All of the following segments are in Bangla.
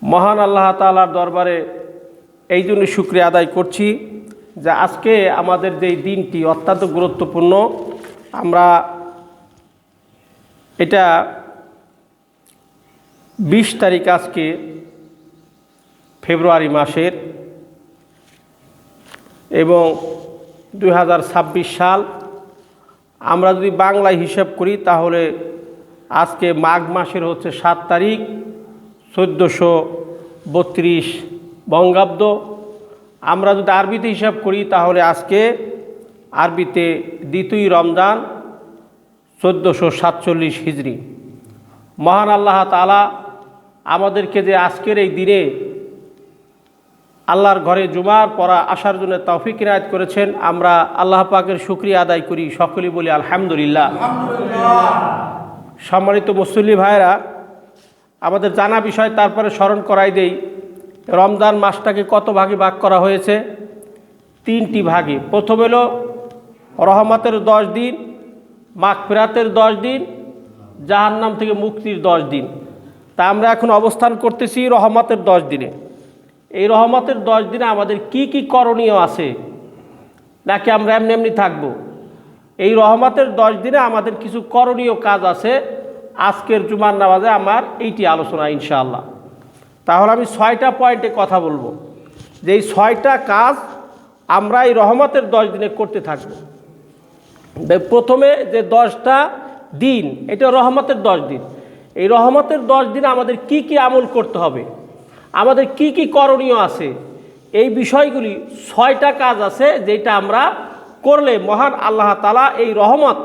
মহান আল্লাহ তাআলার দরবারে এই জন্য শুকরিয়া আদায় করছি যে আজকে আমাদের যেই দিনটি অত্যন্ত গুরুত্বপূর্ণ। আমরা এটা 20 তারিখ আজকে ফেব্রুয়ারি মাসের এবং 2026 সাল। আমরা যদি বাংলায় হিসাব করি তাহলে আজকে মাঘ মাসের হচ্ছে 7 তারিখ 1432 বঙ্গাব্দ। আমরা যদি আরবিতে হিসাব করি তাহলে আজকে আরবিতে দ্বিতীয় রমজান 1447 হিজরি। মহান আল্লাহ তাআলা আমাদেরকে যে আজকের এই দিনে আল্লাহর ঘরে জুমার পড়া আসার জন্য তৌফিক ইনায়েত করেছেন, আমরা আল্লাহ পাকের শুকরিয়া আদায় করি, সকলেই বলি আলহামদুলিল্লাহ। সম্মানিত মুসল্লি ভাইরা, আমাদের জানা বিষয় তারপরে স্মরণ করাই দেই। রমজান মাসটাকে কত ভাগে ভাগ করা হয়েছে? 3টি ভাগে। প্রথম হলো রহমতের 10 দিন, মাগফিরাতের 10 দিন, জাহান্নাম থেকে মুক্তির 10 দিন। তা আমরা এখন অবস্থান করতেছি রহমতের 10 দিনে। এই রহমতের 10 দিনে আমাদের কি কি করণীয় আছে, নাকি আমরা এমনি এমনি থাকবো? এই রহমতের 10 দিনে আমাদের কিছু করণীয় কাজ আছে। আজকের জুমার নামাজে আমার এইটি আলোচনা ইনশাআল্লাহ। তাহলে আমি 6টা পয়েন্টে কথা বলবো, যে এই 6টা কাজ আমরা এই রহমতের 10 দিনে করতে থাকবো। প্রথমে যে 10টা দিন, এটা রহমতের 10 দিন। এই রহমতের 10 দিনে আমাদের কি কি আমল করতে হবে, আমাদের কি কি করণীয় আছে, এই বিষয়গুলি 6টা কাজ আছে যেটা আমরা করলে মহান আল্লাহ তাআলা এই রহমত,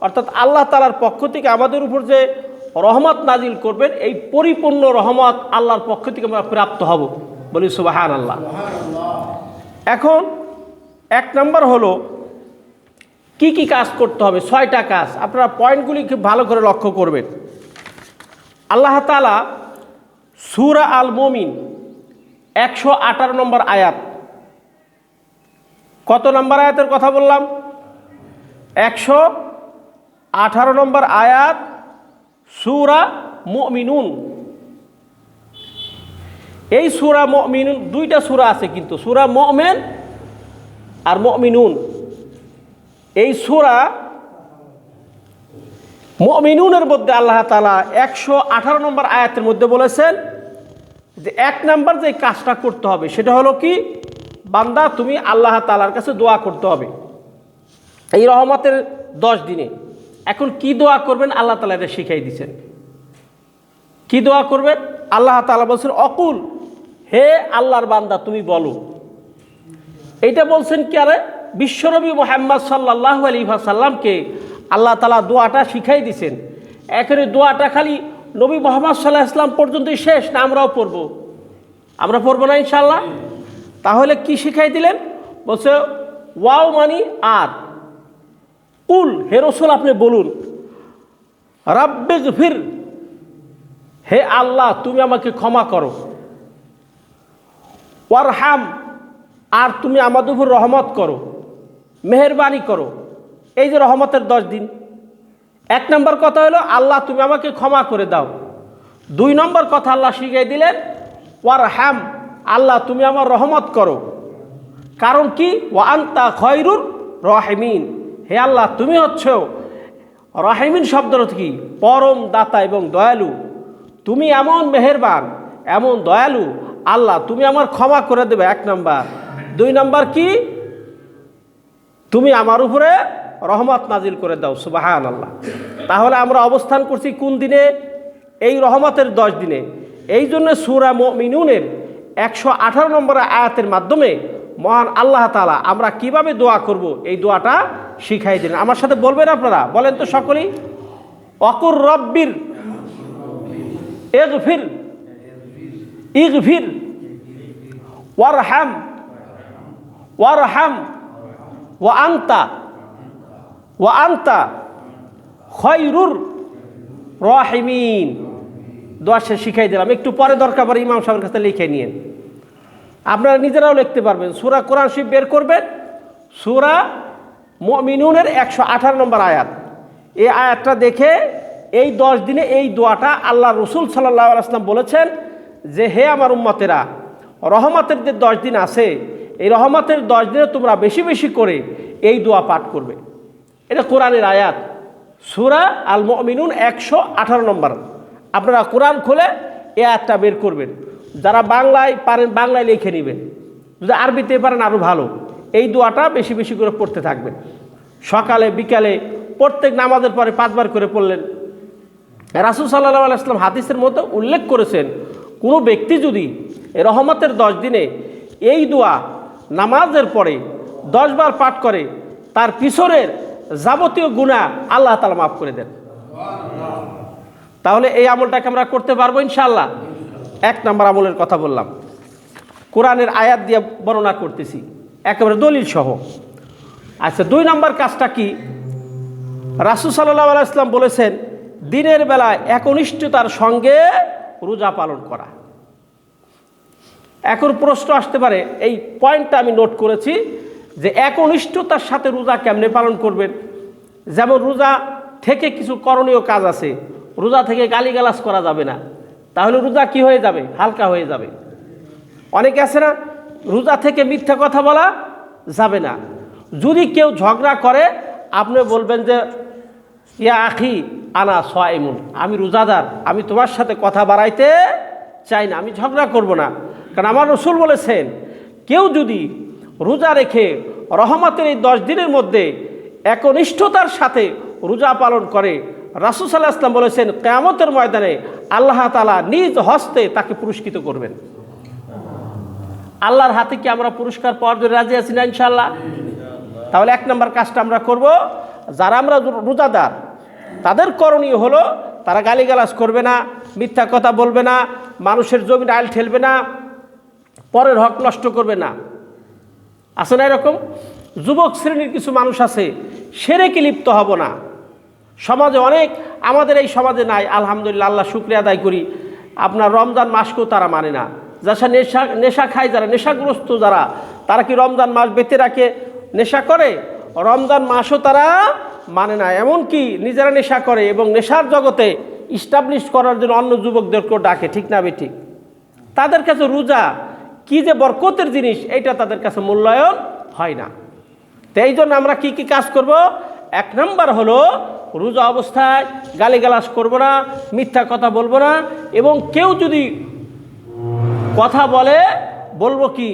অর্থাৎ আল্লাহ তাআলার পক্ষ থেকে আমাদের উপর যে রহমত নাজিল করবেন, এই পরিপূর্ণ রহমত আল্লাহর পক্ষ থেকে আমরা প্রাপ্ত হব। বলি সুবহানাল্লাহ। এখন 1 নম্বর হলো কি কি কাজ করতে হবে। 6টা কাজ, আপনারা পয়েন্টগুলি খুব ভালো করে লক্ষ্য করবেন। আল্লাহ তাআলা সূরা আল মুমিন 118 নম্বর আয়াত, কত নম্বর আয়াতের কথা বললাম? 118 নম্বর আয়াত, সূরা মুমিনুন। এই সূরা মুমিনুন, 2টা সূরা আছে কিন্তু, সূরা মুমিন আর মুমিনুন। এই সূরা মুমিনুনের মধ্যে আল্লাহ তাআলা 118 নম্বর আয়াতের মধ্যে বলেছেন যে 1 নম্বর যে কাজটা করতে হবে সেটা হলো কি, বান্দা তুমি আল্লাহ তাআলার কাছে দোয়া করতে হবে এই রহমতের 10 দিনে। এখন কি দোয়া করবেন আল্লাহ তাআলা এটা শিখাই দিয়েছেন। কি দোয়া করবেন? আল্লাহ তাআলা বলছেন অকুল, হে আল্লাহর বান্দা তুমি বলো। এইটা বলছেন কি, আরে বিশ্বনবী মুহাম্মদ সাল্লাল্লাহু আলাইহি ওয়াসাল্লামকে আল্লাহ তাআলা দোয়াটা শিখাই দিয়েছেন। এখানে দোয়াটা খালি নবী মুহাম্মদ সাল্লাল্লাহু আলাইহি ওয়াসাল্লাম পর্যন্তই শেষ না, আমরাও পড়বো? আমরা পড়বো না ইনশাআল্লাহ? তাহলে কি শিখাই দিলেন? বলছে ওয়াও মানি আর, কুল হে রাসূল আপনি বলুন, রাব্বিগফির হে আল্লাহ তুমি আমাকে ক্ষমা করো, ওয়ারহাম আর তুমি আমাদের উপর রহমত করো, মেহেরবানি করো। এই যে রহমতের 10 দিন, 1 নম্বর কথা হলো আল্লাহ তুমি আমাকে ক্ষমা করে দাও। 2 নম্বর কথা আল্লাহ শিখিয়ে দিলেন ওয়ারহাম, আল্লাহ তুমি আমার রহমত করো। কারণ কি, ওয়া আনতা খয়রুর রাহিমিন, হে আল্লাহ তুমি হচ্ছ, রাহিমিন শব্দের অর্থ কি, পরম দাতা এবং দয়ালু। তুমি এমন মেহেরবান, এমন দয়ালু, আল্লাহ তুমি আমার ক্ষমা করে দেবে 1 নম্বর। 2 নম্বর কি, তুমি আমার উপরে রহমত নাজিল করে দাও। সুবহানাল্লাহ। তাহলে আমরা অবস্থান করছি কোন দিনে? এই রহমতের 10 দিনে। এই জন্য সূরা মুমিনুনের 118 নম্বর আয়াতের মাধ্যমে মহান আল্লাহ তাআলা আমরা কিভাবে দোয়া করব এই দোয়াটা শিখাই দিলেন। আমার সাথে বলবেন আপনারা, বলেন তো সকলেই, অকুর রব্বির ইগফির ইগফির ওয়ারহাম ওয়ারহাম ওয়া আনতা খয়রুর রাহিমিন। দোয়া সে শিখাই দিলাম। একটু পরে দরকার পড়ে ইমাম সাহেবের কাছে লিখে নিয়েন, আপনারা নিজেরাও লিখতে পারবেন। সূরা কোরআন শরীফ বের করবেন, সূরা মুমিনুনের 118 নম্বর আয়াত। এই আয়াতটা দেখে এই 10 দিনে এই দোয়াটা আল্লাহ রাসূল সাল্লাল্লাহু আলাইহি ওয়াসাল্লাম বলেছেন যে হে আমার উম্মতেরা, রহমতের যে 10 দিন আছে, এই রহমতের 10 দিনে তোমরা বেশি বেশি করে এই দোয়া পাঠ করবে। এটা কোরআনের আয়াত, সূরা আল মুমিনুন 118 নম্বর। আপনারা কোরআন খুলে এই আয়াতটা বের করবেন। যারা বাংলায় পারেন বাংলায় লিখে নেবেন, যদি আরবিতে পারেন আরও ভালো। এই দোয়াটা বেশি বেশি করে পড়তে থাকবেন। সকালে বিকালে প্রত্যেক নামাজের পরে 5 বার করে পড়লেন। রাসূল সাল্লাল্লাহু আলাইহি ওয়াসাল্লাম হাদিসের মধ্যে উল্লেখ করেছেন, কোনো ব্যক্তি যদি এই রহমতের 10 দিনে এই দোয়া নামাজের পরে 10 বার পাঠ করে, তার পিছনের যাবতীয় গুনাহ আল্লাহ তাআলা মাফ করে দেন। তাহলে এই আমলটাকে আমরা করতে পারবো ইনশাআল্লাহ। 1 নম্বর আমলের কথা বললাম, কোরআনের আয়াত দিয়ে বর্ণনা করতেছি একেবারে দলিল সহ। আচ্ছা, 2 নম্বর কাজটা কি? রাসূল সাল্লাল্লাহু আলাইহি ওয়াসাল্লাম বলেছেন, দিনের বেলায় একনিষ্ঠতার সঙ্গে রোজা পালন করা। এখন প্রশ্ন আসতে পারে, এই পয়েন্টটা আমি নোট করেছি যে একনিষ্ঠতার সাথে রোজা কেমনে পালন করবেন। যেমন রোজা থেকে কিছু করণীয় কাজ আছে, রোজা থেকে গালিগালাজ করা যাবে না, তাহলে রোজা কি হয়ে যাবে? হালকা হয়ে যাবে। অনেকে আছে না, রোজা থেকে মিথ্যা কথা বলা যাবে না। যদি কেউ ঝগড়া করে, আপনি বলবেন যে ইয়া আখি আনা সাইমুন, আমি রোজাদার, আমি তোমার সাথে কথা বাড়াইতে চাই না, আমি ঝগড়া করব না। কারণ আমার রাসূল বলেছেন, কেউ যদি রোজা রেখে রহমতের এই 10 দিনের মধ্যে একনিষ্ঠতার সাথে রোজা পালন করে, রাসূল সাল্লাল্লাহু আলাইহি ওয়াসাল্লাম বলেছেন, কিয়ামতের ময়দানে আল্লাহ তাআলা নিজ হস্তে তাকে পুরস্কৃত করবেন। আল্লাহর হাতে কি আমরা পুরস্কার পাওয়ার জন্য রাজি আছি না ইনশাআল্লাহ? তাহলে 1 নম্বর কাজটা আমরা করব। যারা আমরা রোজাদার, তাদের করণীয় হলো তারা গালিগালাজ করবে না, মিথ্যা কথা বলবে না, মানুষের জমি আইল ঠেলবে না, পরের হক নষ্ট করবে না। আছে না এরকম? যুবক শ্রেণীর কিছু মানুষ আছে, শিরকে লিপ্ত হব না। সমাজে অনেক, আমাদের এই সমাজে নাই, আলহামদুলিল্লাহ, আল্লাহ শুকরিয়া আদায় করি। আপনার রমজান মাসকেও তারা মানে না। যারা নেশা খায়, যারা নেশাগ্রস্ত, যারা, তারা কি রমজান মাস বেঁধে রাখে নেশা করে? রমজান মাসও তারা মানে না, এমনকি নিজেরা নেশা করে এবং নেশার জগতে ইস্টাবলিশ করার জন্য অন্য যুবকদেরকেও ডাকে। ঠিক না বেঠিক? তাদের কাছে রোজা কি যে বরকতের জিনিস, এটা তাদের কাছে মূল্যায়ন হয় না। তো এই জন্য আমরা কি কি কাজ করব? 1 নম্বর হলো রোজা অবস্থায় গালিগালাজ করব না, মিথ্যা কথা বলবো না, এবং কেউ যদি কথা বলে বলবো কি,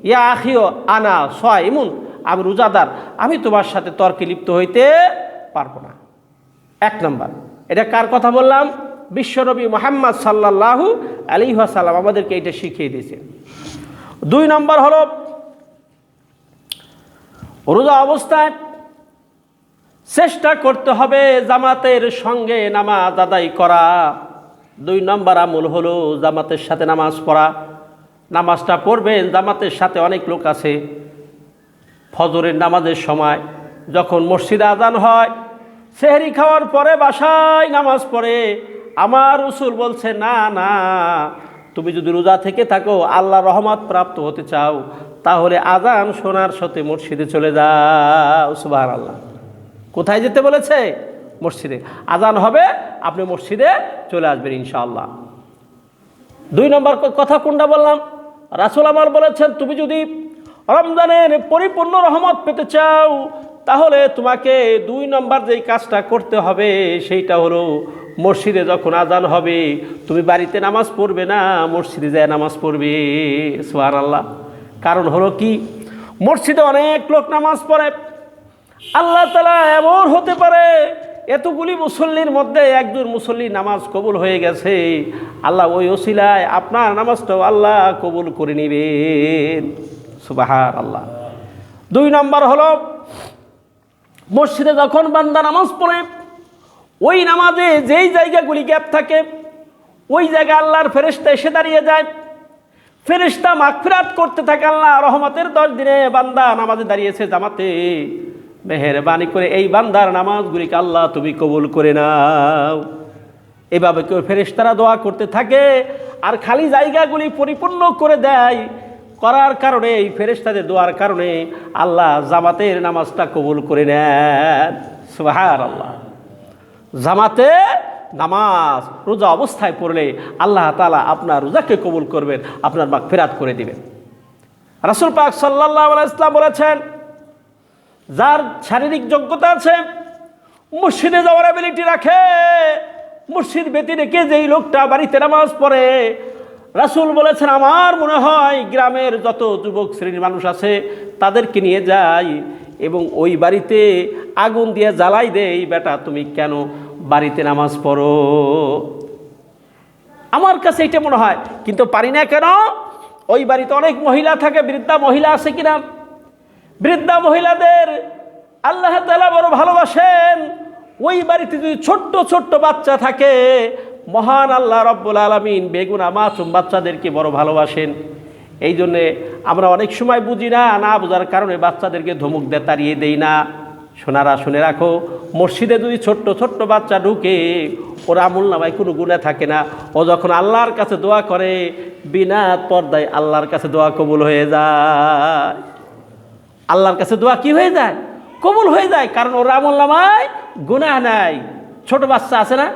ইয়া আখিও আনা সাইমুন, আমি রোজাদার, আমি তোমার সাথে তর্কে লিপ্ত হইতে পারবো না। 1 নম্বর। এটা কার কথা বললাম? বিশ্বনবী মুহাম্মদ সাল্লাল্লাহু আলাইহি ওয়াসাল্লাম আমাদেরকে এটা শিখিয়ে দিয়েছে। 2 নম্বর হলো রোজা অবস্থায় চেষ্টা করতে হবে জামাতের সঙ্গে নামাজ আদায় করা। 2 নম্বর আমল হলো জামাতের সাথে নামাজ পড়া। নামাজটা পড়বেন জামাতের সাথে। অনেক লোক আছে ফজরের নামাজের সময় যখন মসজিদে আজান হয়, সেহরি খাওয়ার পরে বাসায় নামাজ পড়ে। আমার রাসূল বলছে, না না, তুমি যদি রোজা থেকে থাকো, আল্লাহর রহমত প্রাপ্ত হতে চাও, তাহলে আজান শোনার সাথে মসজিদে চলে যাও। সুবহানাল্লাহ। কোথায় যেতে বলেছে? মসজিদে। আজান হবে, আপনি মসজিদে চলে আসবেন ইনশাআল্লাহ। 2 নম্বর কথা কোনটা বললাম? রাসূল আমার বলেছেন, তুমি যদি রমজানের পরিপূর্ণ রহমত পেতে চাও, তাহলে তোমাকে 2 নম্বর যেই কাজটা করতে হবে সেইটা হলো, মসজিদে যখন আজান হবে তুমি বাড়িতে নামাজ পড়বে না, মসজিদে যায় নামাজ পড়বে। সুবহানাল্লাহ। কারণ হলো কি, মসজিদে অনেক লোক নামাজ পড়ে। আল্লাহ তাআলা এমন হতে পারে এতগুলি মুসল্লির মধ্যে একজন মুসল্লি নামাজ কবুল হয়ে গেছে, আল্লাহ ওই ওসিলায় আপনার নামাজটাও আল্লাহ কবুল করে নেবেন। সুবহানাল্লাহ। 2 নম্বর হলো, মসজিদে যখন বান্দা নামাজ পড়ে, ওই নামাজে যেই জায়গাগুলি গ্যাপ থাকে, ওই জায়গায় আল্লাহর ফেরেশতা এসে দাঁড়িয়ে যায়। ফেরেশতা মাগফিরাত করতে থাকে। আল্লাহ রহমতের 10 দিনে বান্দা নামাজে দাঁড়িয়েছে জামাতে, মেহেরবানি করে এই বান্দার নামাজগুলিকে আল্লাহ তুমি কবুল করে নাও। এভাবে কেউ ফেরেশতারা দোয়া করতে থাকে, আর খালি জায়গাগুলি পরিপূর্ণ করে দেয়। করার কারণে, এই ফেরেশতাদের দোয়ার কারণে আল্লাহ জামাতের নামাজটা কবুল করে নেন। সুবহানাল্লাহ। জামাতে নামাজ রোজা অবস্থায় পড়লে আল্লাহ তাআলা আপনার রোজাকে কবুল করবেন, আপনার মাগফিরাত করে দিবেন। রাসূল পাক সাল্লাল্লাহু আলাইহি ওয়াসাল্লাম বলেছেন, যার শারীরিক যোগ্যতা আছে, মসজিদে যাওয়ার অ্যাবিলিটি রাখে, মসজিদ ব্যতি রেখে যেই লোকটা বাড়িতে নামাজ পড়ে, রাসূল বলেছেন আমার মনে হয় গ্রামের যত যুবক শ্রেণীর মানুষ আছে তাদেরকে নিয়ে যাই এবং ওই বাড়িতে আগুন দিয়ে জ্বালাই দেই, বেটা তুমি কেন বাড়িতে নামাজ পড়ো। আমার কাছে এটা মনে হয়, কিন্তু পারি না কেন? ওই বাড়িতে অনেক মহিলা থাকে, বৃদ্ধা মহিলা আছে কিনা? বৃদ্ধা মহিলাদের আল্লাহ তাআলা বড় ভালোবাসেন। ওই বাড়িতে যদি ছোট্ট ছোট্ট বাচ্চা থাকে, মহান আল্লাহ রব্বুল আলামিন বেগুনা মাসুম বাচ্চাদেরকে বড় ভালোবাসেন। এই জন্যে আমরা অনেক সময় বুঝি না, না বোঝার কারণে বাচ্চাদেরকে ধমক দিয়ে তাড়িয়ে দেই না। সোনারা শুনে রাখো, মসজিদে যদি ছোট্ট ছোট্ট বাচ্চা ঢুকে, ওর আমল নামায় কোনো গুনাহ থাকে না। ও যখন আল্লাহর কাছে দোয়া করে, বিনা পর্দায় আল্লাহর কাছে দোয়া কবুল হয়ে যায়। আল্লাহর কাছে দোয়া কি হয়ে যায়? কবুল হয়ে যায়, কারণ ওর আমল নামায় গুনাহ নাই। ছোট বাচ্চা আছে না,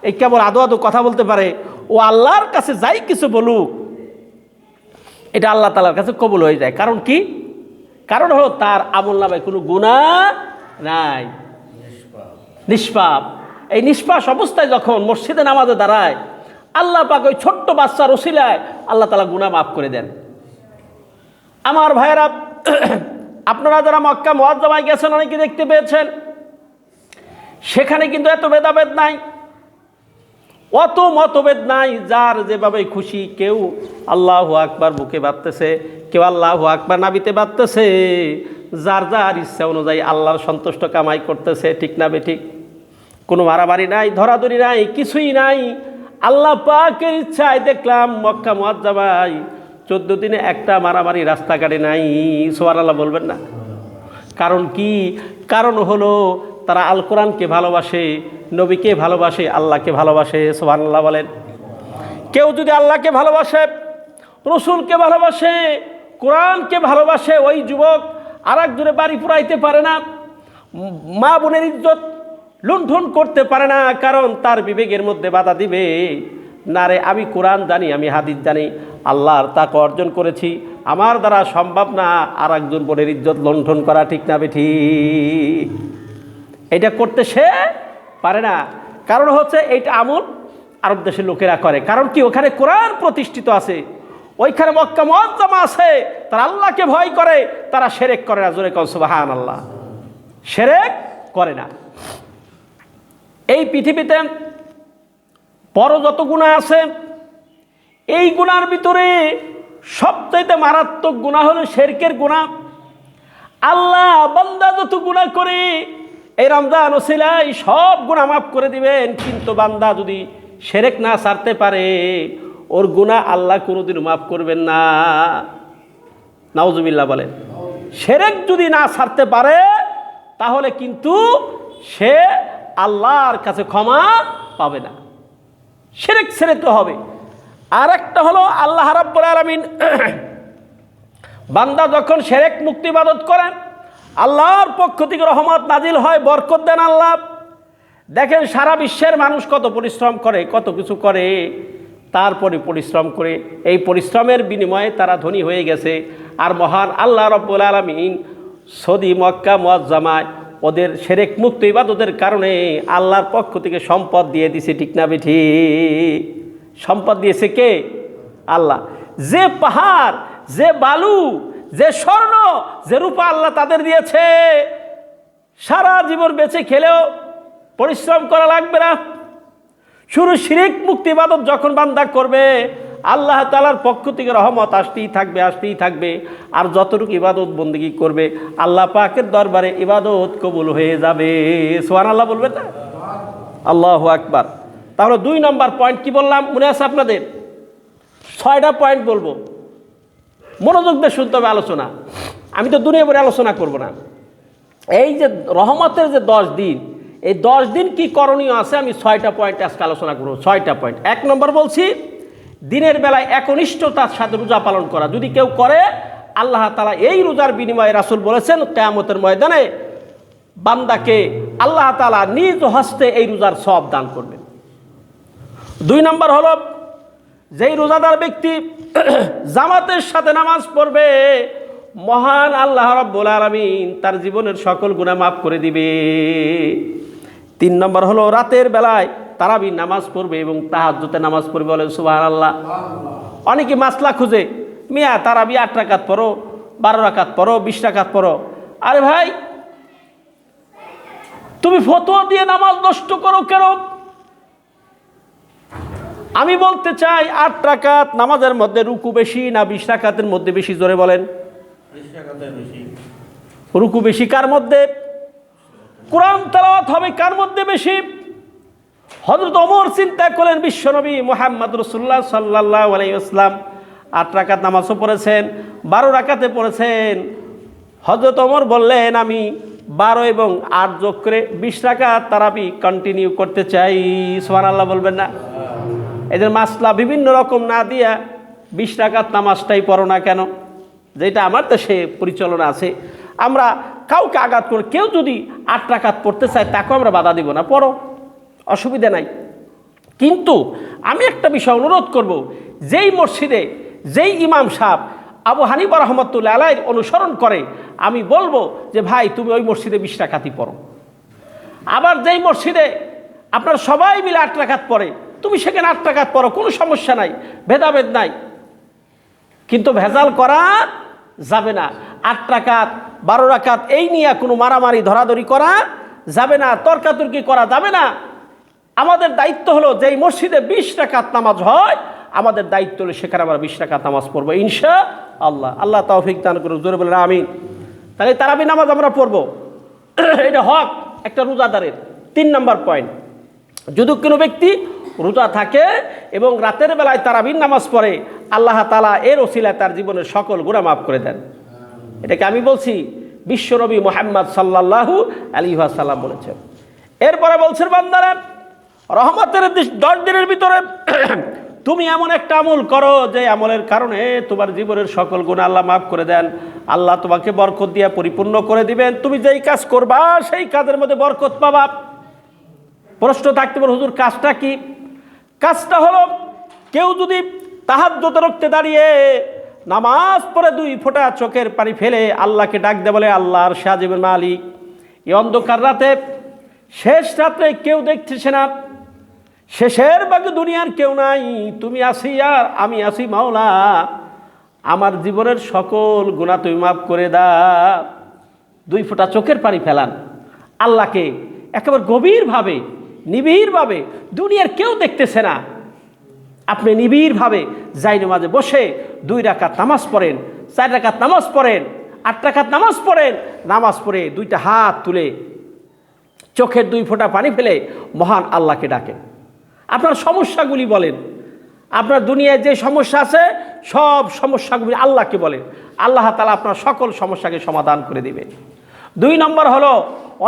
এই কেবল আদো আদো কথা বলতে পারে, ও আল্লাহর কাছে যাই কিছু বলুক এটা আল্লাহ তাআলার কাছে কবুল হয়ে যায়। কারণ কি? কারণ হলো তার আমল নামায় কোনো গুনাহ নাই, নিষ্পাপ। এই নিষ্পাপ অবস্থায় যখন মসজিদে নামাজে দাঁড়ায়, আল্লাহ পাক ওই ছোট্ট বাচ্চার ওসিলায় আল্লাহ তাআলা গুনাহ মাফ করে দেন। আমার ভাইয়েরা, আপনারা যারা মক্কা মুআজ্জামায় গেছেন অনেকে দেখতে পেয়েছেন, সেখানে কিন্তু এত ভেদাভেদ নাই, অত মতভেদ নাই। যার যেভাবে খুশি, কেউ আল্লাহু আকবার বুকে বাঁধতেছে, কেউ আল্লাহু আকবার নাবিতে বাঁধতেছে, যার যার ইচ্ছা অনুযায়ী আল্লাহর সন্তুষ্ট কামাই করতেছে। ঠিক না বেঠিক? কোনো মারামারি নাই, ধরাধরি নাই, কিছুই নাই। আল্লাহ পাকের ইচ্ছায় দেখলাম মক্কা মুআজ্জামায় 14 দিনে একটা মারামারি রাস্তাঘাটে নাই। সুবহানাল্লাহ বলবেন না? কারণ কি? কারণ হলো তারা আল কোরআনকে ভালোবাসে, নবীকে ভালোবাসে, আল্লাহকে ভালোবাসে। সুবহানাল্লাহ বলেন। কেউ যদি আল্লাহকে ভালোবাসে, রসুলকে ভালোবাসে, কোরআনকে ভালোবাসে, ওই যুবক আর একজনের বাড়ি পুরাইতে পারে না, মা বোনের ইজ্জত লুণ্ঠন করতে পারে না, কারণ তার বিবেকের মধ্যে বাধা দিবে না, রে আমি কোরআন জানি, আমি হাদিস জানি, আল্লাহর তাকওয়া অর্জন করেছি, আমার দ্বারা সম্ভব না আর একজন বোনের ইজ্জত লুণ্ঠন করা। ঠিক না বেঠিক? এটা করতে সে পারে না। কারণ হচ্ছে এইটা আমল আরব দেশের লোকেরা করে। কারণ কি? ওখানে কোরআন প্রতিষ্ঠিত আছে, ওইখানে মক্কা মুআজ্জামা আছে, তারা আল্লাহকে ভয় করে, তারা শিরক করে না। জোরে কও সুবহানাল্লাহ। শিরক করে না। এই পৃথিবীতে বড় যত গুনাহ আছে, এই গুনার ভিতরে সবচাইতে মারাত্মক গুনাহ হলো শিরকের গুনাহ। আল্লাহ বান্দা যত গুনাহ করে এই রমজান ওসিলায় সব গুনাহ মাফ করে দিবেন, কিন্তু বান্দা যদি শিরক না ছাড়তে পারে, ওর গুনাহ আল্লাহ কোনোদিন মাফ করবেন না। নাউজুবিল্লাহ বলেন। শিরক যদি না ছাড়তে পারে, তাহলে কিন্তু সে আল্লাহর কাছে ক্ষমা পাবে না। শিরক ছেড়ে হবে। আর একটা হলো আল্লাহ রাব্বুল আলামিন বান্দা যখন শিরক মুক্ত ইবাদত করেন, আল্লাহর পক্ষ থেকে রহমত নাজিল হয়, বরকত দেন আল্লাহ। দেখেন সারা বিশ্বের মানুষ কত পরিশ্রম করে, কত কিছু করে, তারপরে পরিশ্রম করে এই পরিশ্রমের বিনিময়ে তারা ধনী হয়ে গেছে। আর মহান আল্লাহ রাব্বুল আলামিন সৌদি মক্কা মুআজ্জামায় ওদের শিরক মুক্ত ইবাদতের কারণে আল্লাহর পক্ষ থেকে সম্পদ দিয়ে দিছে। ঠিক না বেঠিক? সম্পদ দিয়েছে কে? আল্লাহ। যে পাহাড়, যে বালু, যে স্বর্ণ, যে রূপা আল্লাহ তাদের দিয়েছে, সারা জীবন বেঁচে খেলেও পরিশ্রম করা লাগবে না। শুরু শিরক মুক্তি ইবাদত যখন বান্দা করবে, আল্লাহ তাআলার পক্ষ থেকে রহমত আসতেই থাকবে, আসতেই থাকবে। আর যতটুকু ইবাদত বন্দেগী করবে, আল্লাহ পাকের দরবারে ইবাদত কবুল হয়ে যাবে। সুবহানাল্লাহ বলবেন না? আল্লাহু আকবার। তাহলে 2 নম্বর পয়েন্ট কি বললাম মনে আছে আপনাদের? 6টা পয়েন্ট বলবো, মনোযোগ দিয়ে শুনতে হবে আলোচনা। আমি তো দুনিয়া ভরে আলোচনা করব না। এই যে রহমতের যে 10 দিন, এই 10 দিন কি করণীয় আছে, আমি 6টা পয়েন্ট আজকে আলোচনা করব। 6টা পয়েন্ট। 1 নম্বর বলছি, দিনের বেলায় একনিষ্ঠতার সাথে রোজা পালন করা। যদি কেউ করে, আল্লাহ তাআলা এই রোজার বিনিময়ে রাসূল বলেছেন কিয়ামতের ময়দানে বান্দাকে আল্লাহ তাআলা নিজ হস্তে এই রোজার সওয়াব দান করবেন। 2 নম্বর হলো যেই রোজাদার ব্যক্তি জামাতের সাথে নামাজ পড়বে, মহান আল্লাহ রাব্বুল আলামিন তার জীবনের সকল গুনাহ মাফ করে দিবে। 3 নম্বর হলো রাতের বেলায় তারাবি নামাজ পড়বে এবং তাহাজ্জুদের নামাজ পড়বে, বলেন সুবহানাল্লাহ। অনেকে মাসলা খুঁজে, মিয়া তারাবি 8 রাকাত পড়ো, 12 রাকাত পড়ো, 20 রাকাত পড়ো। আরে ভাই, তুমি ফতোয়া দিয়ে নামাজ নষ্ট করো কেন? আমি বলতে চাই 8 রাকাত নামাজের মধ্যে রুকু বেশি না 20 রাকাতের মধ্যে বেশি? জোরে বলেন। 20 রাকাতের বেশি। রুকু বেশি কার মধ্যে? কোরআন তেলাওয়াত হবে কার মধ্যে বেশি? হযরত ওমর চিন্তা করলেন, বিশ্বনবী মুহাম্মদ রাসূলুল্লাহ সাল্লাল্লাহু আলাইহি ওয়াসাল্লাম 8 রাকাত নামাজও পড়েছেন, 12 রাকাতে পড়েছেন। হযরত ওমর বললেন, আমি 12 এবং 8 যোগ করে 20 রাকাত তারাবি কন্টিনিউ করতে চাই। সুবহানাল্লাহ বলবেন না? এদের মাসলা বিভিন্ন রকম না দিয়া 20 রাকাত নামাজটাই পড়ো না কেন? যেটা আমার দেশে পরিচালনা আছে, আমরা কাউকে আঘাত করে, কেউ যদি 8 রাকাত পড়তে চায় তাকেও আমরা বাধা দিব না, পড়ো, অসুবিধা নাই। কিন্তু আমি একটা বিষয় অনুরোধ করব, যেই মসজিদে যেই ইমাম সাহেব আবু হানিফা রাহমাতুল্লাহ আলাইহির অনুসরণ করে, আমি বলবো যে ভাই তুমি ওই মসজিদে 20 রাকাতই পড়ো। আবার যেই মসজিদে আপনার সবাই মিলে 8 রাকাত পড়ে, তুমি সেখানে 8 রাকাত পড়ো, কোনো সমস্যা নাই, ভেদাভেদ নাই। কিন্তু ভেজাল করা যাবে না। 8 রাকাত 12 রাকাত এই নিয়ে কোনো মারামারি ধরাধরি করা যাবে না, তর্কাতর্কি করা যাবে না। আমাদের দায়িত্ব হলো যেই মসজিদে 20 রাকাত নামাজ হয়, আমাদের দায়িত্ব হলো সেখানে আমরা 20 রাকাত নামাজ পড়বো ইনশাআল্লাহ। আল্লাহ তৌফিক দান করুন, জোরে বলেন আমিন। তাহলে তারাবি নামাজ আমরা পড়বো, এটা হক একটা রোজাদারের। 3 নম্বর পয়েন্ট, যদি কোনো ব্যক্তি রোজা থাকে এবং রাতের বেলায় তারাবির নামাজ পড়ে, আল্লাহ তাআলা এর ওসিলায় তার জীবনের সকল গুনাহ মাফ করে দেন। এটাকে আমি বলছি, বিশ্বনবী মুহাম্মদ সাল্লাল্লাহু আলাইহি ওয়াসাল্লাম বলেছেন। এরপরে বলছেন, বান্দারা রহমতের 10 দিনের ভিতরে তুমি এমন একটা আমল করো যে আমলের কারণে তোমার জীবনের সকল গুনাহ আল্লাহ মাফ করে দেন, আল্লাহ তোমাকে বরকত দিয়ে পরিপূর্ণ করে দিবেন। তুমি যেই কাজ করবা সেই কাজের মধ্যে বরকত পাবা। প্রশ্ন থাকতে পারে, হুজুর কাজটা কি? কাজটা হলো, কেউ যদি তাহাজ্জুদের রক্তে দাঁড়িয়ে নামাজ পড়ে 2 ফোঁটা চোখের পানি ফেলে আল্লাহকে ডাক দেয়, বলে আল্লাহর সাজিবের মালিক, এই অন্ধকার রাতে, শেষ রাত্রে কেউ দেখতেছে না, শেষের বাকি দুনিয়ার কেউ নাই, তুমি আসি আর আমি আসি, মাওলা আমার জীবনের সকল গুনাহ তুমি মাফ করে দাও। 2 ফোঁটা চোখের পানি ফেলান আল্লাহকে একেবারে গভীরভাবে, নিবিড়ভাবে, দুনিয়ার কেউ দেখতেছে না, আপনি নিবিড়ভাবে যাই নামাজে বসে 2 রাকাত নামাজ পড়েন, 4 রাকাত নামাজ পড়েন, 8 রাকাত নামাজ পড়েন। নামাজ পড়ে 2টা হাত তুলে চোখের 2 ফোঁটা পানি ফেলে মহান আল্লাহকে ডাকেন। আপনার সমস্যাগুলি বলেন, আপনার দুনিয়ায় যে সমস্যা আছে সব সমস্যাগুলি আল্লাহকে বলেন, আল্লাহ তাআলা আপনার সকল সমস্যাকে সমাধান করে দিবে। 2 নম্বর হলো,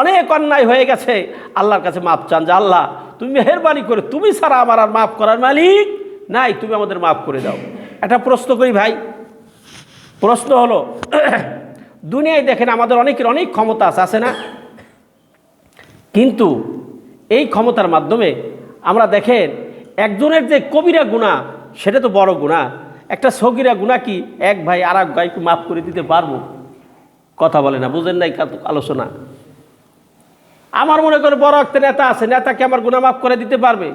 অনেক অন্যায় হয়ে গেছে, আল্লাহর কাছে মাপ চান যে আল্লাহ তুমি মেহেরবানি করে, তুমি ছাড়া আমার আর মাফ করার মালিক নাই, তুমি আমাদের মাফ করে দাও। একটা প্রশ্ন করি ভাই, প্রশ্ন হলো, দুনিয়ায় দেখেন আমাদের অনেকের অনেক ক্ষমতা আছে না? কিন্তু এই ক্ষমতার মাধ্যমে আমরা দেখেন একজনের যে কবিরা গুনাহ সেটা তো বড় গুনাহ, একটা সগীরা গুনাহ কি এক ভাই আর এক ভাইকে মাফ করে দিতে পারবো? কথা বলে না, বুঝেন নাই আলোচনা। আমার মনে করে বড় একটা নেতা আছে, নেতাকে আমার গুনাহ মাফ করে দিতে পারবে?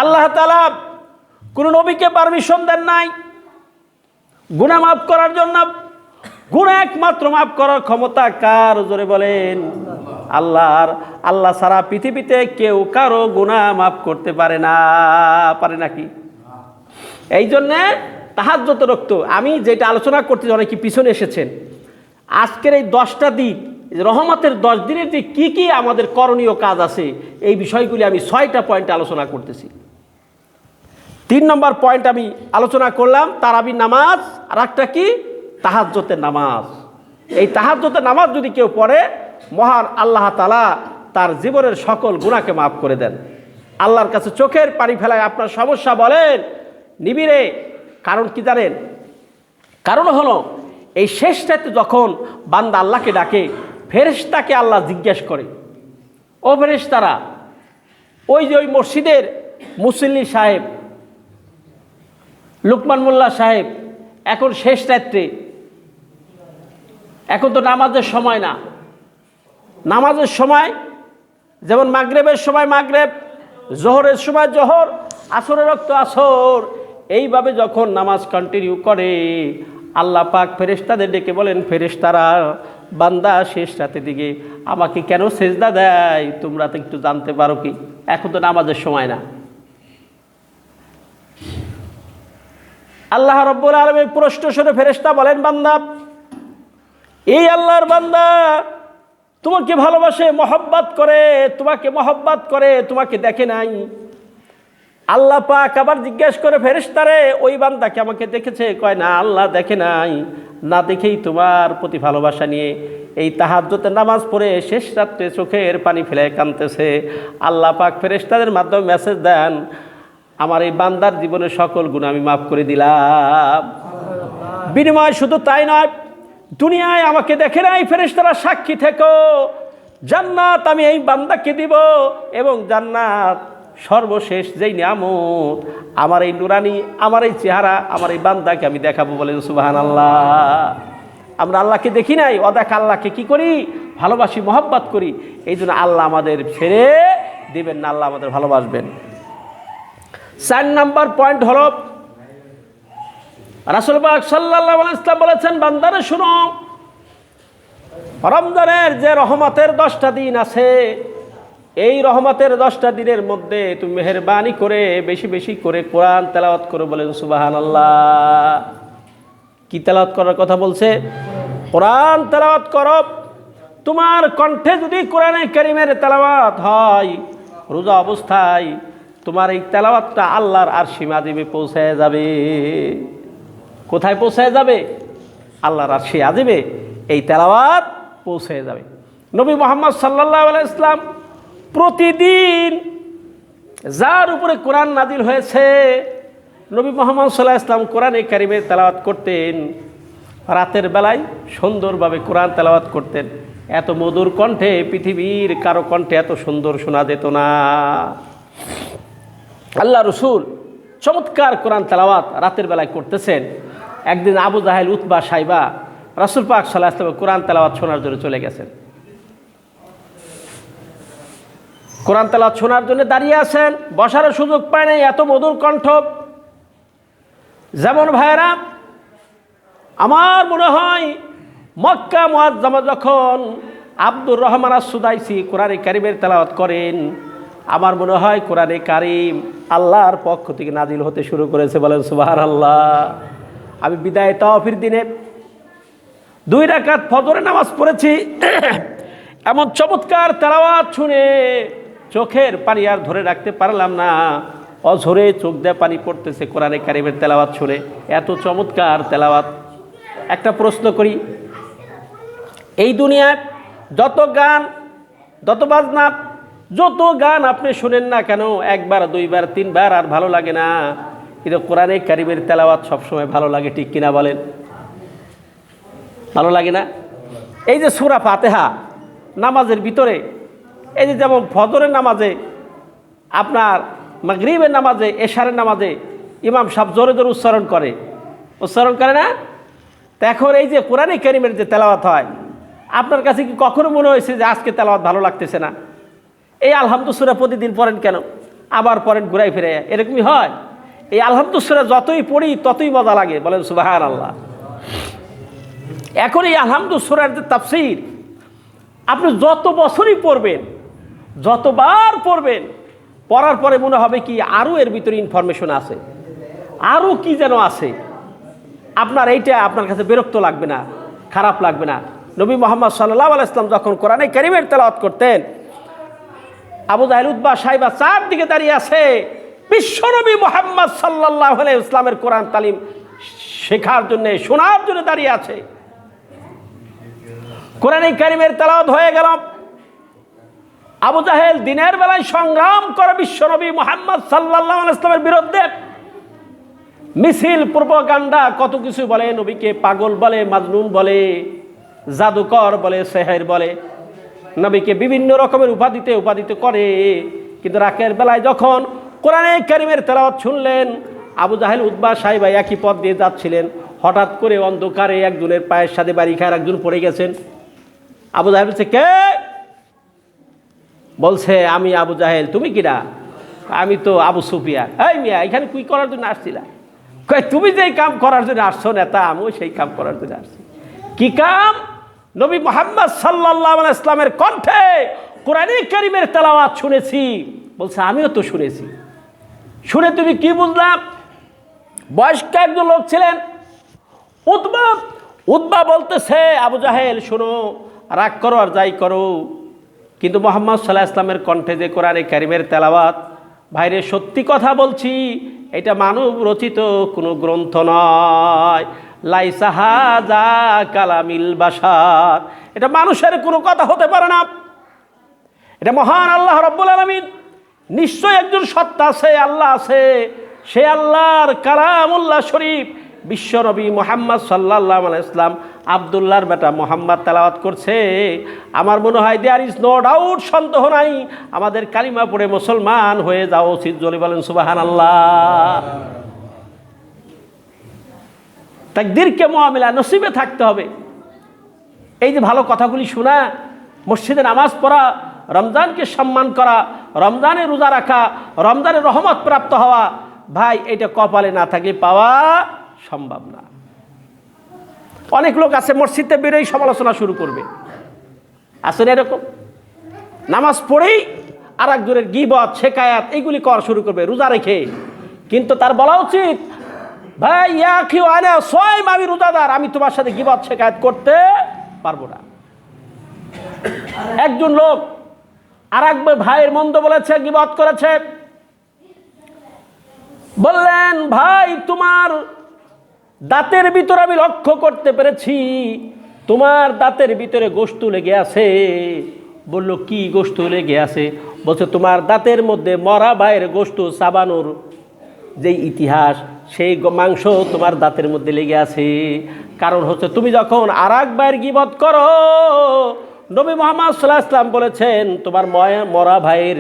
আল্লাহ তাআলা কোন নবীকে পারমিশন দেন নাই গুনাহ মাফ করার জন্য। গুনাহ একমাত্র মাফ করার ক্ষমতা কার? জোরে বলেন আল্লাহর। আল্লাহ সারা পৃথিবীতে কেউ কারো গুনাহ মাফ করতে পারে না, পারে নাকি? এই জন্যে তাহাজ্জুদ রক্ত আমি যেটা আলোচনা করতে, অনেকে পিছনে এসেছেন, আজকের এই 10টা দিন, রহমতের 10 দিনের যে কি কি আমাদের করণীয় কাজ আছে, এই বিষয়গুলি আমি 6টা পয়েন্টে আলোচনা করতেছি। 3 নম্বর পয়েন্ট আমি আলোচনা করলাম তারাবি নামাজ, আর একটা কি? তাহাজ্জুদের নামাজ। এই তাহাজ্জুদের নামাজ যদি কেউ পড়ে, মহান আল্লাহ তাআলা তার জীবনের সকল গুনাহকে মাফ করে দেন। আল্লাহর কাছে চোখের পানি ফেলায় আপনার সমস্যা বলেন নিবিড়ে। কারণ কি জানেন? কারণ হলো এই শেষ রাতে যখন বান্দা আল্লাহকে ডাকে, ফেরেশতাকে আল্লাহ জিজ্ঞেস করে, ও ফেরেশতারা, ওই যে ওই মসজিদের মুসল্লি সাহেব, লুকমান মোল্লা সাহেব, এখন শেষ রাত্রে, এখন তো নামাজের সময় না। নামাজের সময় যেমন মাগরিবের সময় মাগরিব, জোহরের সময় জোহর, আসরের রক্ত আসর, এইভাবে যখন নামাজ কন্টিনিউ করে আল্লাহ পাক ফেরেশতাদের ডেকে বলেন, ফেরেশতারা বান্দা শেষ রাতের দিকে আমাকে কেন সেজদা দেয় তোমরা তো একটু জানতে পারো কি? এখন তো নামাজের সময় না। আল্লাহ রাব্বুল আলামিন প্রশ্ন শুনে ফেরেশতা বলেন, বান্দা, এই আল্লাহর বান্দা তোমাকে ভালোবাসে, মহব্বত করে, তোমাকে মহব্বত করে, তোমাকে দেখে নাই। আল্লাহ পাক আবার জিজ্ঞেস করে ফেরেশতারে, ওই বান্দাকে আমাকে দেখেছে? কয় না, আল্লাহ দেখে নাই। না দেখেই তোমার প্রতি ভালোবাসা নিয়ে এই তাহাজ্জুদের নামাজ পড়ে শেষ রাত্রে চোখের পানি ফেলে কাঁদতেছে। আল্লাহ পাক ফেরেশতাদের মাধ্যমে মেসেজ দেন, আমার এই বান্দার জীবনের সকল গুনাহ আমি মাফ করে দিলাম। বিনিময় শুধু তাই নয়, দুনিয়ায় আমাকে দেখে নাই, ফেরেশতারা সাক্ষী থেকো, জান্নাত আমি এই বান্দাকে দিব, এবং জান্নাত সর্বশেষ যেই নিয়ামত, আমার এই নুরানি, আমার এই চেহারা, আমার এই বান্দাকে আমি দেখাবো। বলেন সুবহানাল্লাহ। আমরা আল্লাহকে দেখি নাই, অদেখা আল্লাহকে কি করি? ভালোবাসি, মহব্বত করি। এই জন্য আল্লাহ আমাদের ছেড়ে দিবেন না, আল্লাহ আমাদের ভালোবাসবেন। 4 নম্বর পয়েন্ট হলো, রাসূল পাক সাল্লাল্লাহু আলাইহি ওয়াসাল্লাম বলেছেন, বান্দারে শুনো, রমজানের যে রহমতের 10টা দিন আছে, এই রহমতের 10টা দিনের মধ্যে তুমি মেহেরবানি করে বেশি বেশি করে কোরআন তেলাওয়াত করো। বলেন সুবহানাল্লাহ। কি তেলাওয়াত করার কথা বলছে? কোরআন তেলাওয়াত করো। তোমার কণ্ঠে যদি কোরআনে কারীমের তেলাওয়াত হয়, রোজা অবস্থায় তোমার এই তেলাওয়াতটা আল্লাহর আরশি আজিমে পৌঁছায় যাবে। কোথায় পৌঁছায় যাবে? আল্লাহর আরশি আজিমে এই তেলাওয়াত পৌঁছায় যাবে। নবী মুহাম্মদ সাল্লাল্লাহু আলাইহি ওয়াসাল্লাম প্রতিদিন যার উপরে কোরআন নাজিল হয়েছে, নবী মুহাম্মদ সাল্লাল্লাহু আলাইহি ওয়াসাল্লাম কোরআনে কারীমের তেলাওয়াত করতেন। রাতের বেলায় সুন্দরভাবে কোরআন তেলাওয়াত করতেন। এত মধুর কণ্ঠে পৃথিবীর কারো কণ্ঠে এত সুন্দর শোনা যেত না। আল্লাহ রসুল চমৎকার কোরআন তেলাওয়াত রাতের বেলায় করতেছেন। একদিন আবু জাহেল, উতবা, সাইবা রাসূল পাক সাল্লাল্লাহু আলাইহি ওয়াসাল্লাম কোরআন তেলাওয়াত শোনার জন্য চলে গেছেন। কোরআন তেলাওয়াত শোনার জন্য দাঁড়িয়ে আছেন, বসার সুযোগ পায় নাই, এত মধুর কণ্ঠ। যেমন ভাইরা, আমার মনে হয় মক্কা মুআজ্জামা যখন আব্দুর রহমান আস-সুদাইসি কোরআনে কারীমের তেলাওয়াত করেন, আমার মনে হয় কোরআনে কারীম আল্লাহর পক্ষ থেকে নাজিল হতে শুরু করেছে। বলেন সুবহানাল্লাহ। আমি বিদায় তাওয়াফের দিনে 2 রাকাত ফজরের নামাজ পড়েছি। এমন চমৎকার তেলাওয়াত শুনে চোখের পানি আর ধরে রাখতে পারলাম না, অঝরে চোখ দিয়ে পানি পড়তেছে কোরআনে কারীমের তেলাওয়াত শুনে। এত চমৎকার তেলাওয়াত। একটা প্রশ্ন করি, এই দুনিয়ায় যত গান, যত বাজনা, যত গান আপনি শুনেন না কেন, 1 বার 2 বার 3 বার আর ভালো লাগে না, কিন্তু কোরআনে কারীমের তেলাওয়াত সবসময় ভালো লাগে। ঠিক কিনা বলেন? ভালো লাগে না? এই যে সূরা ফাতিহা নামাজের ভিতরে, এই যে যেমন ফজরের নামাজে, আপনার মাগরিবের নামাজে, এশারের নামাজে ইমাম সাহেব জোরে জোরে উচ্চারণ করে না? তো এখন এই যে কোরআনে কারীমের যে তেলাওয়াত হয়, আপনার কাছে কি কখনো মনে হয়েছে যে আজকে তেলাওয়াত ভালো লাগতেছে না? এই আলহামদুলিল্লাহ সূরা প্রতিদিন পড়েন কেন, আবার পড়েন ঘুরাই ফিরে, এরকমই হয়? এই আলহামদুলিল্লাহ সূরা যতই পড়ি ততই মজা লাগে। বলেন সুবহানাল্লাহ। এখন এই আলহামদুলিল্লাহ সূরার যে তাফসীর আপনি যত বছরই পড়বেন, যতবার পড়বেন, পড়ার পরে মনে হবে কি আরও এর ভিতরে ইনফরমেশন আছে, আরও কি যেন আছে। আপনার এইটা আপনার কাছে বিরক্ত লাগবে না, খারাপ লাগবে না। নবী মুহাম্মদ সাল্লাল্লাহু আলাইহি ওয়াসাল্লাম যখন কোরআনে কারীমের তেলাওয়াত করতেন, আবু জাহেল, উতবা, সাইবা চারদিকে দাঁড়িয়ে আছে। বিশ্বনবী মুহাম্মদ সাল্লাল্লাহু আলাইহি ওয়াসাল্লামের কোরআন তালিম শেখার জন্য, শোনার জন্য দাঁড়িয়ে আছে। কোরআনে কারীমের তেলাওয়াত হয়ে গেল। আবু জাহেল দিনের বেলায় সংগ্রাম করে বিশ্বনবী মুহাম্মদ সাল্লাল্লাহু আলাইহি ওয়াসাল্লামের বিরুদ্ধে, মিছিল, প্রোপাগান্ডা, কত কিছু বলে, নবীকে পাগল বলে, মাজনুন বলে, জাদুকর বলে, সেহের বলে, নবীকে বিভিন্ন রকমের উপাধিতে করে। কিন্তু রাতের বেলায় যখন কোরআনে কারিমের তেলাওয়াত শুনলেন। আবু জাহেল উতবা সাইবা একই পথ দিয়ে যাচ্ছিলেন, হঠাৎ করে অন্ধকারে একজনের পায়ের সাথে বাড়ি খায় একজন পড়ে গেছেন। আবু জাহেল বলছে, কে? বলছে, আমি আবু জাহেল। তুমি কিনা? আমি তো আবু সুফিয়ান। এই মিয়া, এখানে কি করার জন্য আসছিলা? তুমি যেই কাম করার জন্য আসছো নেতা, আমিও সেই কাম করার জন্য আসছি। কি কাম? নবী মুহাম্মদ সাল্লাল্লাহু আলাইহি ইসলামের কণ্ঠে কোরআনে কারীমের তেলাওয়াত শুনেছি। বলছে, আমিও তো শুনেছি। শুনে তুমি কি বুঝলাম? বয়স্ক একজন লোক ছিলেন, উতবা বলতেছে, আবু জাহেল শোনো, রাগ করো আর যাই করো, কিন্তু মুহাম্মদ সাল্লাল্লাহু আলাইহি ইসলামের কণ্ঠে যে কোরআনে কারীমের তেলাওয়াত, ভাইরে সত্যি কথা বলছি, এটা মানব রচিত কোনো গ্রন্থ নয়। লাইসা হাযা কালামিল বাশার, এটা মানুষের কোনো কথা হতে পারে না। এটা মহান আল্লাহ রাব্বুল আলামিন, নিশ্চয় একজন সত্তা আছে, আল্লাহ আছে, সে আল্লাহর কালামুল্লাহ শরীফ বিশ্বনবী মুহাম্মদ সাল্লাল্লাহু আলাইহি ওয়াসাল্লাম আব্দুল্লাহর বেটা মুহাম্মদ তেলাওয়াত করছে। আমার মনে হয় দেয়ার ইজ নো ডাউট, সন্দেহ নাই, আমাদের কালিমা পড়ে মুসলমান হয়ে যাওয়া উচিত। জলি বলেন সুবহানাল্লাহ। তাকদীরকে মুআমিলা নসিবে থাকতে হবে। এই যে ভালো কথাগুলি শোনা, মসজিদে নামাজ পড়া, রমজানকে সম্মান করা, রমজানে রোজা রাখা, রমজানের রহমত প্রাপ্ত হওয়া, ভাই এটা কপালে না থাকলে পাওয়া সম্ভব না। অনেক লোক আছে মসজিদে বেরোই সমালোচনা শুরু করবে, আসলে এরকম নামাজ পড়েই আর একজনের গীবত শেকায়াত এইগুলি করা শুরু করবে রোজা রেখে। কিন্তু তার বলা উচিত, ভাই ইয়াকি আনা সোয়াইম, আমি রোজাদার, আমি তোমার সাথে গীবত শেকায়াত করতে পারবো না। একজন লোক আর এক ভাইয়ের মন্দ বলেছে, গীবত করেছে, বললেন, ভাই তোমার দাঁতের ভিতরে আমি লক্ষ্য করতে পেরেছি, তোমার দাঁতের ভিতরে গোশত লেগে আছে। বলল, কি গোশত লেগে আছে? বলছে, তোমার দাঁতের মধ্যে মরা ভাইয়ের গোশত চাবানোর যেই ইতিহাস, সেই মাংস তোমার দাঁতের মধ্যে লেগে আছে। কারণ হচ্ছে তুমি যখন আর এক ভাইয়ের গীবত করো, নবী মুহাম্মদ সাল্লাল্লাহু আলাইহি ওয়াসাল্লাম বলেছেন, তোমার মরা ভাইয়ের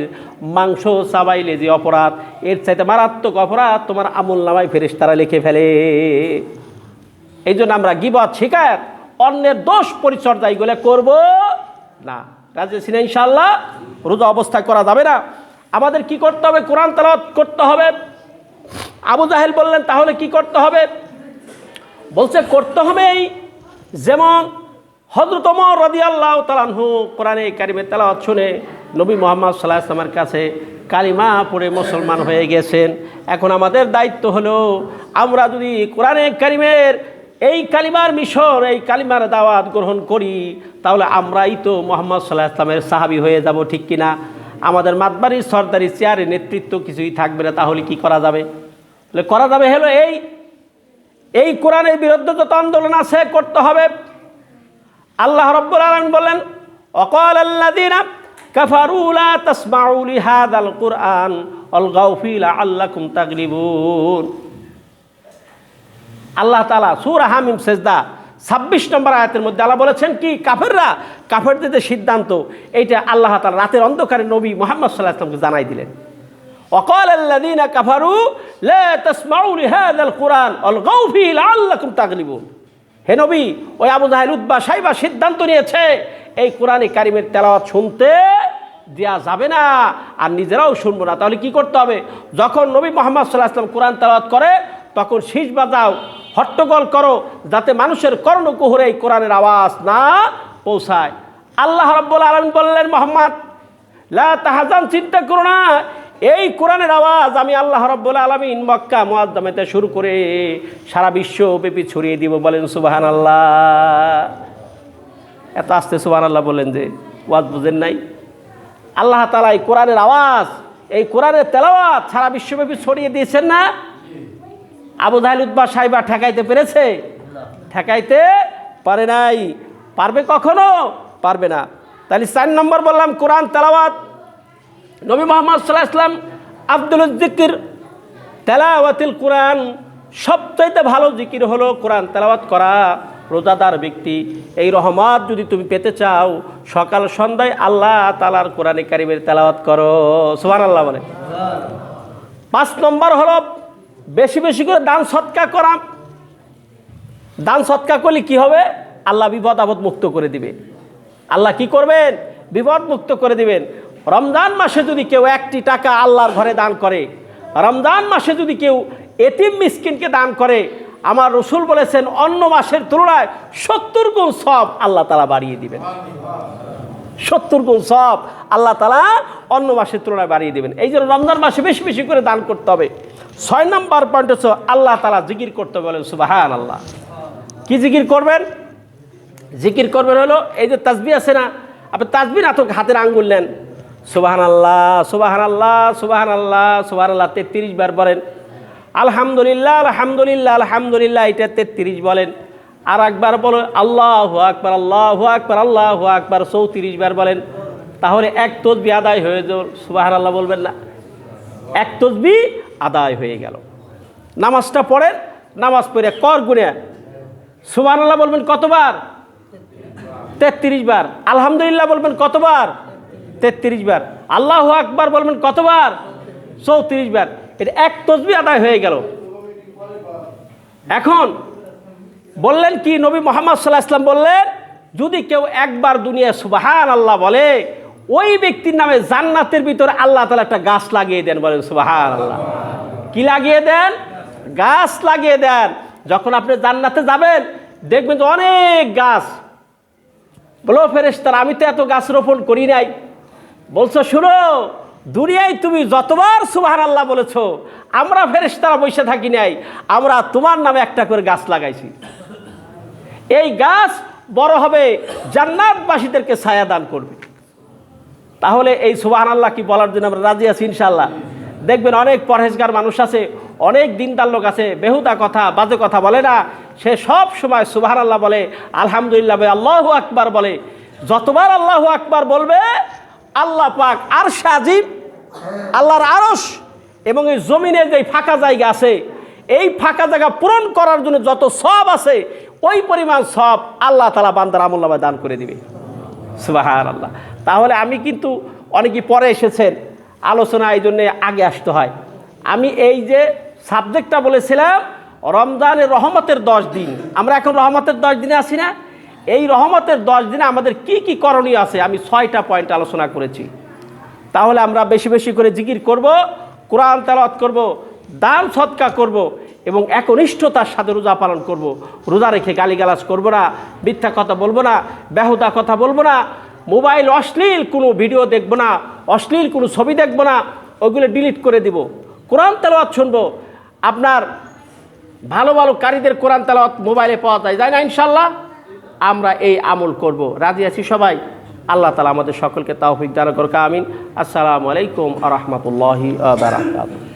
মাংস চাবাইলে যে অপরাধ, এর চাইতে মারাত্মক অপরাধ তোমার আমলনামায় ফেরেশতারা লিখে ফেলে। এই জন্য আমরা গীবত, শিকায়ত, অন্যের দোষ পরিচর্যা এগুলো করব না। রাজি আছেন ইনশাআল্লাহ? রোজা অবস্থা করা যাবে না। আমাদের কি করতে হবে? কোরআন তেলাওয়াত করতে হবে। আবু জাহেল বললেন, তাহলে কি করতে হবে? বলছে, করতে হবে এই যেমন হযরত ওমর রাদিয়াল্লাহু তাআলা আনহু কোরআনে কারিমের তেলাওয়াত শুনে নবী মুহাম্মদ সাল্লাল্লাহু আলাইহি ওয়াসাল্লামের কাছে কালিমা পড়ে মুসলমান হয়ে গেছেন। এখন আমাদের দায়িত্ব হলো, আমরা যদি কোরআনে কারিমের এই কালিমার মিশন, এই কালিমার দাওয়াত গ্রহণ করি, তাহলে আমরাই তো মুহাম্মদ সাল্লাল্লাহু আলাইহি ওয়াসাল্লামের সাহাবী হয়ে যাব, ঠিক কিনা? আমাদের মাতবাড়ি সরদারি চেয়ারে নেতৃত্ব কিছুই থাকবে না। তাহলে কি করা যাবে? করা যাবে হলো এই কোরআনের বিরুদ্ধে যত আন্দোলন আছে করতে হবে। আল্লাহ রাব্বুল আলামিন বলেন, ওয়াকালাল্লাযীনা কাফারু লা তাসমাউ লিহাযাল কুরআন ওয়ালগাউ ফী লাআল্লাকুম তাগলিবুন। আল্লাহ তাআলা সূরা হামিম সিজদা 26 নম্বর আয়াতের মধ্যে আল্লাহ বলেছেন কি, কাফেরদের যে সিদ্ধান্ত, এইটা আল্লাহ তাআলা রাতের অন্ধকারে নবী মুহাম্মদ সাল্লাল্লাহু আলাইহি ওয়াসাল্লামকে জানাই দিলেন। ওয়াকালাল্লাযীনা কাফারু লা তাসমাউ লিহাযাল কুরআন ওয়ালগাউ ফী লাআল্লাকুম তাগলিবুন। হে নবী, ওই আবু জাহেল, উতবা, সাইবা সিদ্ধান্ত নিয়েছে এই কোরআনে কারিমের তেলাওয়াত শুনতে দেয়া যাবে না, আর নিজেরাও শুনবো না। তাহলে কি করতে হবে? যখন নবী মুহাম্মদ সাল্লাল্লাহু আলাইহি ওয়াসাল্লাম কোরআন তেলাওয়াত করে, তখন শীষ বাজাও, হট্টগোল করো, যাতে মানুষের কর্ণকুহরে এই কোরআনের আওয়াজ না পৌঁছায়। আল্লাহ রাব্বুল আলামিন বললেন, মুহাম্মদ লা তাহজান, চিন্তা করো না, এই কোরআনের আওয়াজ আমি আল্লাহ রাব্বুল আলামিন মক্কা মুআজ্জামাতে শুরু করে সারা বিশ্বব্যাপী ছড়িয়ে দিব। বলেন সুবহানাল্লাহ। এত আস্তে সুবহানাল্লাহ বলেন যে ওয়াজ বুঝেন নাই? আল্লাহ তাআলা এই কোরআনের আওয়াজ, এই কোরআনের তেলাওয়াত সারা বিশ্বব্যাপী ছড়িয়ে দিয়েছেন না? আবু জাহেল, উতবা, সাইবা ঠেকাইতে পেরেছে? ঠেকাইতে পারে নাই। পারবে কখনো? পারবে না। তাহলে 4 নম্বর বললাম কোরআন তেলাওয়াত। নবী মুহাম্মদ সাল্লাল্লাহু আলাইহি ওয়াসাল্লাম আফদলুজ যিকির তেলাওয়াতুল কোরআন, সবচাইতে ভালো জিকির হলো কোরআন তেলাওয়াত করা। রোজাদার ব্যক্তি, এই রহমত যদি তুমি পেতে চাও, সকাল সন্ধ্যায় আল্লাহ তাআলার কোরআনে কারিমের তেলাওয়াত করো। সুবহানাল্লাহ বলে। 5 নম্বর হলো বেশি বেশি করে দান সৎকা করা। দান সৎকা করলে কি হবে? আল্লাহ বিপদ আপদ মুক্ত করে দিবে। আল্লাহ কি করবেন? বিপদ মুক্ত করে দিবেন। রমজান মাসে যদি কেউ 1টি টাকা আল্লাহর ঘরে দান করে, রমজান মাসে যদি কেউ এতিম মিসকিনকে দান করে, আমার রসুল বলেছেন অন্য মাসের তুলনায় 70 গুণ সওয়াব আল্লাহ তাআলা বাড়িয়ে দিবেন। 70 গুণ সওয়াব আল্লাহ তাআলা অন্য মাসের তুলনায় বাড়িয়ে দিবেন। এই জন্য রমজান মাসে বেশি বেশি করে দান করতে হবে। 6 নম্বর পয়েন্ট হচ্ছে আল্লাহ তাআলা জিকির করতে বলেন সুবহানাল্লাহ। কি জিকির করবেন? জিকির করবেন হলো এই যে তাসবিহ আছে না, আপনি তাসবিহ না তো হাতের আঙ্গুল নেন, সুবহানাল্লাহ সুবহানাল্লাহ সুবহানাল্লাহ সুবহানাল্লাহ 33 বার বলেন। আলহামদুলিল্লাহ আলহামদুলিল্লাহ আলহামদুলিল্লাহ এটা 33 বলেন। আর একবার বলো আল্লাহু আকবার আল্লাহু আকবার আল্লাহু আকবার 34 বার বলেন। তাহলে এক তাসবিহ আদায় হয়ে গেল। সুবহানাল্লাহ বলবেন না, এক তাসবিহ আদায় হয়ে গেল। নামাজটা পড়েন, নামাজ পড়ে কর গুনে সুবহানাল্লাহ বলবেন কতবার? 33 বার। আলহামদুলিল্লাহ বলবেন কতবার? 33 বার। আল্লাহু আকবার বলবেন কতবার? 34 বার। এটা এক তাসবিহ আদায় হয়ে গেল। এখন বললেন কি নবী মুহাম্মদ সাল্লাল্লাহু আলাইহি ওয়াসাল্লাম বললেন, যদি কেউ একবার দুনিয়ায় সুবহানাল্লাহ বলে, ওই ব্যক্তির নামে জান্নাতের ভিতরে আল্লাহ তাআলা একটা গাছ লাগিয়ে দেন। বলেন সুবহানাল্লাহ। কি লাগিয়ে দেন? গাছ লাগিয়ে দেন। যখন আপনি জান্নাতে যাবেন দেখবেন যে অনেক গাছ। বলো ফেরেশতারা আমি তো এত গাছ রোপণ করি নাই। বলছো শুনো, দুনিয়ায় তুমি যতবার সুবহানাল্লাহ বলেছো, আমরা ফেরেশতারা বসে থাকি নাই, আমরা তোমার নামে একটা করে গাছ লাগাইছি। এই গাছ বড় হবে, জান্নাতবাসীদেরকে ছায়া দান করবে। তাহলে এই সুবহানাল্লাহ কি বলার জন্য আমরা রাজি আছি ইনশাআল্লাহ। দেখবেন অনেক পরহেজগার মানুষ আছে, অনেক দিনদার লোক আছে, বেহুদা কথা বাজে কথা বলে না, সে সব সময় সুবহানাল্লাহ বলে, আলহামদুলিল্লাহ বলে, আল্লাহু আকবার বলে। যতবার আল্লাহু আকবার বলবে আল্লাহ পাক আরশে আজিম, আল্লাহর আরশ এবং এই জমিনের যে ফাঁকা জায়গা আছে, এই ফাঁকা জায়গা পূরণ করার জন্য যত সওয়াব আছে ওই পরিমাণ সওয়াব আল্লাহ তাআলা বান্দার আমলনামায় দান করে দিবে। সুবহানাল্লাহ। তাহলে আমি কিন্তু অনেকেই পরে এসেছেন, আলোচনা এই জন্যে আগে আসতে হয়। আমি এই যে সাবজেক্টটা বলেছিলাম রমজানের রহমতের 10 দিন, আমরা এখন রহমতের 10 দিনে আছি না? এই রহমতের 10 দিনে আমাদের কি কি করণীয় আছে আমি 6টা পয়েন্ট আলোচনা করেছি। তাহলে আমরা বেশি বেশি করে জিকির করব, কোরআন তেলাওয়াত করব, দান সদকা করব এবং একনিষ্ঠতার সাথে রোজা পালন করব। রোজা রেখে গালিগালাজ করব না, মিথ্যা কথা বলবো না, বেহুদা কথা বলবো না, মোবাইল অশ্লীল কোনো ভিডিও দেখব না, অশ্লীল কোনো ছবি দেখব না, ওগুলো ডিলিট করে দিব। কোরআন তেলাওয়াত শুনবো। আপনার ভালো ভালো কারীদের কোরআন তেলাওয়াত মোবাইলে পাওয়া যায় না ইনশাআল্লাহ? আমরা এই আমল করব। রাজি আছি সবাই? আল্লাহ তাআলা আমাদের সকলকে তৌফিক দান করুক। আমিন। আসসালামু আলাইকুম ওয়া রাহমাতুল্লাহি ওয়া বারাকাতুহু।